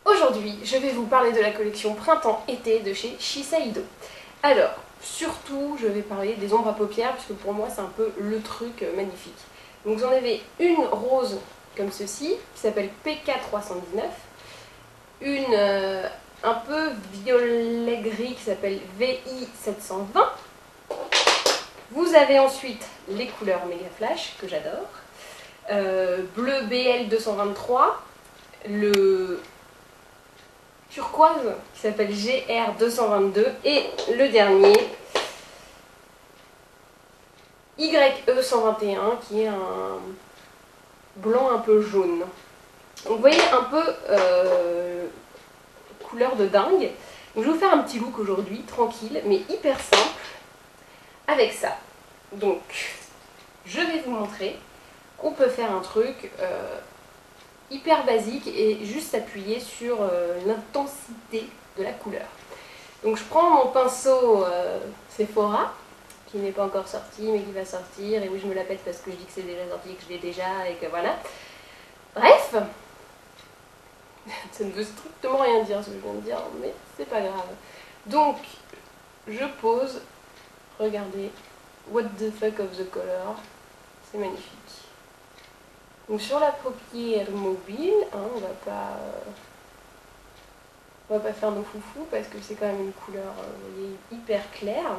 Aujourd'hui, je vais vous parler de la collection Printemps-été de chez Shiseido. Alors, surtout, je vais parler des ombres à paupières, puisque pour moi, c'est un peu le truc magnifique. Donc, vous en avez une rose comme ceci, qui s'appelle PK319, une un peu violet-gris qui s'appelle VI720. Vous avez ensuite les couleurs Méga Flash, que j'adore, bleu BL223, le turquoise qui s'appelle GR222 et le dernier YE121 qui est un blanc un peu jaune. Donc vous voyez un peu couleur de dingue. Donc je vais vous faire un petit look aujourd'hui, tranquille mais hyper simple avec ça. Donc je vais vous montrer qu'on peut faire un truc hyper basique et juste s'appuyer sur l'intensité de la couleur. Donc je prends mon pinceau Sephora, qui n'est pas encore sorti mais qui va sortir, et oui je me la pète parce que je dis que c'est déjà sorti, que je l'ai déjà et que voilà. Bref, ça ne veut strictement rien dire ce que je viens de dire, mais c'est pas grave. Donc je pose, regardez, what the fuck of the color, c'est magnifique. Donc sur la paupière mobile, hein, on va pas faire nos foufous parce que c'est quand même une couleur vous voyez, hyper claire.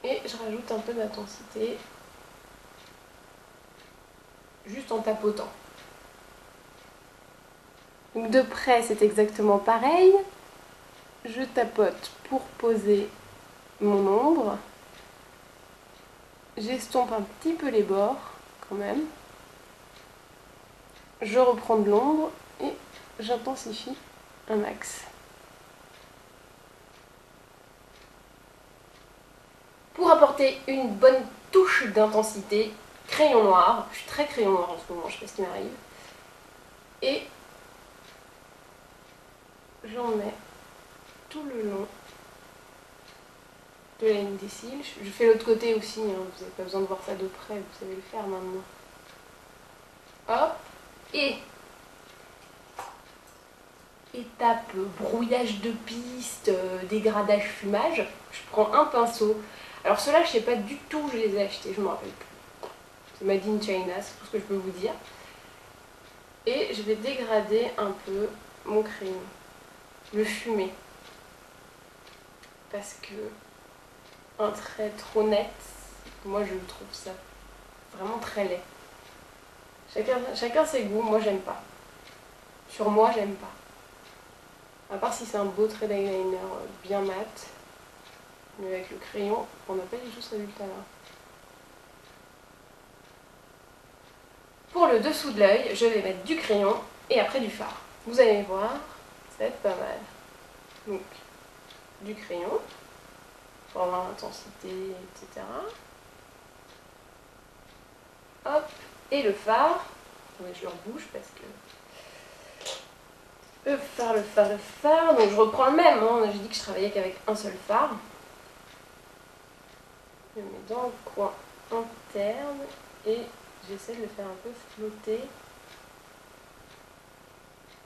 Et je rajoute un peu d'intensité, juste en tapotant. Donc de près c'est exactement pareil. Je tapote pour poser mon ombre. J'estompe un petit peu les bords quand même. Je reprends de l'ombre et j'intensifie un max. Pour apporter une bonne touche d'intensité, crayon noir. Je suis très crayon noir en ce moment, je sais pas ce qui m'arrive. Et j'en mets tout le long de la ligne des cils. Je fais l'autre côté aussi, hein. Vous n'avez pas besoin de voir ça de près, vous savez le faire maintenant. Hop, et étape brouillage de piste, dégradage, fumage, je prends un pinceau. Alors ceux-là, je sais pas du tout où je les ai achetés, je m'en rappelle plus. C'est Made in China, c'est tout ce que je peux vous dire. Et je vais dégrader un peu mon crayon, le fumer. Parce que un trait trop net, moi je trouve ça vraiment très laid. Chacun ses goûts, moi j'aime pas. Sur moi j'aime pas. À part si c'est un beau trait d'eyeliner bien mat. Mais avec le crayon, on n'a pas du tout ce résultat là. Pour le dessous de l'œil, je vais mettre du crayon et après du fard. Vous allez voir, ça va être pas mal. Donc, du crayon. Pour avoir l'intensité, etc. Hop, et le fard. Ouais, je le rebouche parce que... Le fard. Donc je reprends le même, hein. J'ai dit que je travaillais qu'avec un seul fard. Je le mets dans le coin interne et j'essaie de le faire un peu flotter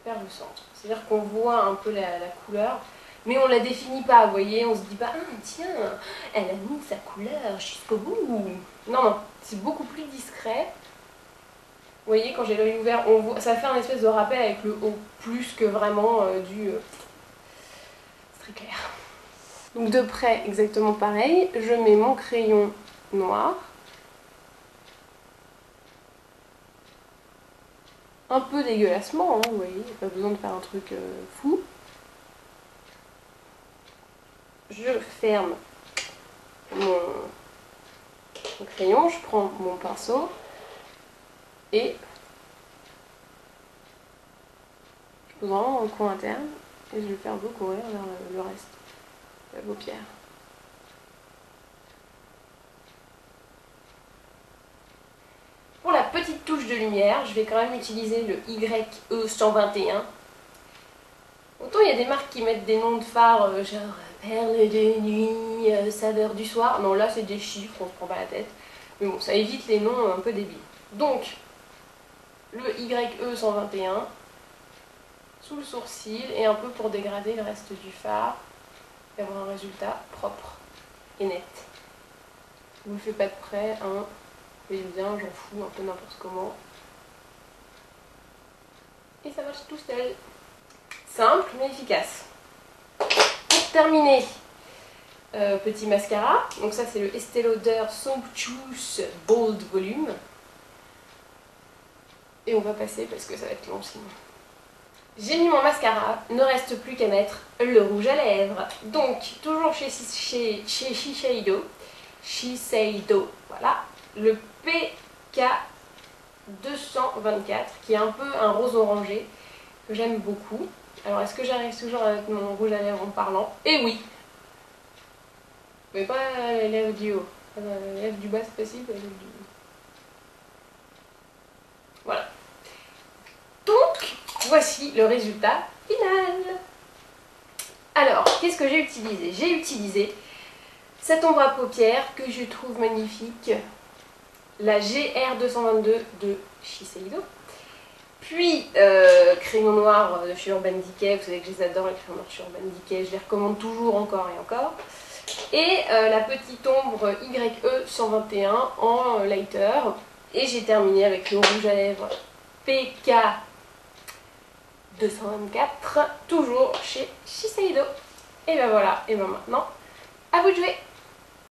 vers le centre. C'est-à-dire qu'on voit un peu la couleur. Mais on ne la définit pas, vous voyez, on se dit pas « Ah tiens, elle a mis sa couleur jusqu'au bout !» Non, non, c'est beaucoup plus discret. Vous voyez, quand j'ai l'œil ouvert, on voit, ça fait un espèce de rappel avec le haut, plus que vraiment c'est très clair. Donc de près, exactement pareil, je mets mon crayon noir. Un peu dégueulassement, hein, vous voyez, pas besoin de faire un truc fou. Je ferme mon crayon, je prends mon pinceau et je pose vraiment dans le coin interne et je vais faire recourir vers le reste de la paupière. Pour la petite touche de lumière, je vais quand même utiliser le YE121. Autant il y a des marques qui mettent des noms de fards genre perle de nuit, saveur du soir. Non, là c'est des chiffres, on se prend pas la tête. Mais bon, ça évite les noms un peu débiles. Donc, le YE 121 sous le sourcil et un peu pour dégrader le reste du fard et avoir un résultat propre et net. Je vous le fais pas de près, hein. Vous voyez bien, j'en fous un peu n'importe comment. Et ça marche tout seul. Simple mais efficace. Pour terminer, petit mascara. Donc ça c'est le Estée Lauder Sumptuous Bold Volume. Et on va passer parce que ça va être long sinon. J'ai mis mon mascara, ne reste plus qu'à mettre le rouge à lèvres. Donc, toujours chez Shiseido, voilà, le PK224, qui est un peu un rose orangé, que j'aime beaucoup. Alors, est-ce que j'arrive toujours à mettre mon rouge à lèvres en parlant? Eh oui! Mais pas les lèvres du haut. Les lèvres du bas, c'est possible, les lèvres du haut. Voilà. Donc, voici le résultat final. Alors, qu'est-ce que j'ai utilisé? J'ai utilisé cette ombre à paupières que je trouve magnifique, la GR222 de Shiseido. Puis, crayon noir de chez Urban Decay, vous savez que je les adore, les crayons noirs chez Urban Decay, je les recommande toujours encore et encore. Et la petite ombre YE 121 en lighter. Et j'ai terminé avec le rouge à lèvres PK 224, toujours chez Shiseido. Et ben voilà, et ben maintenant, à vous de jouer!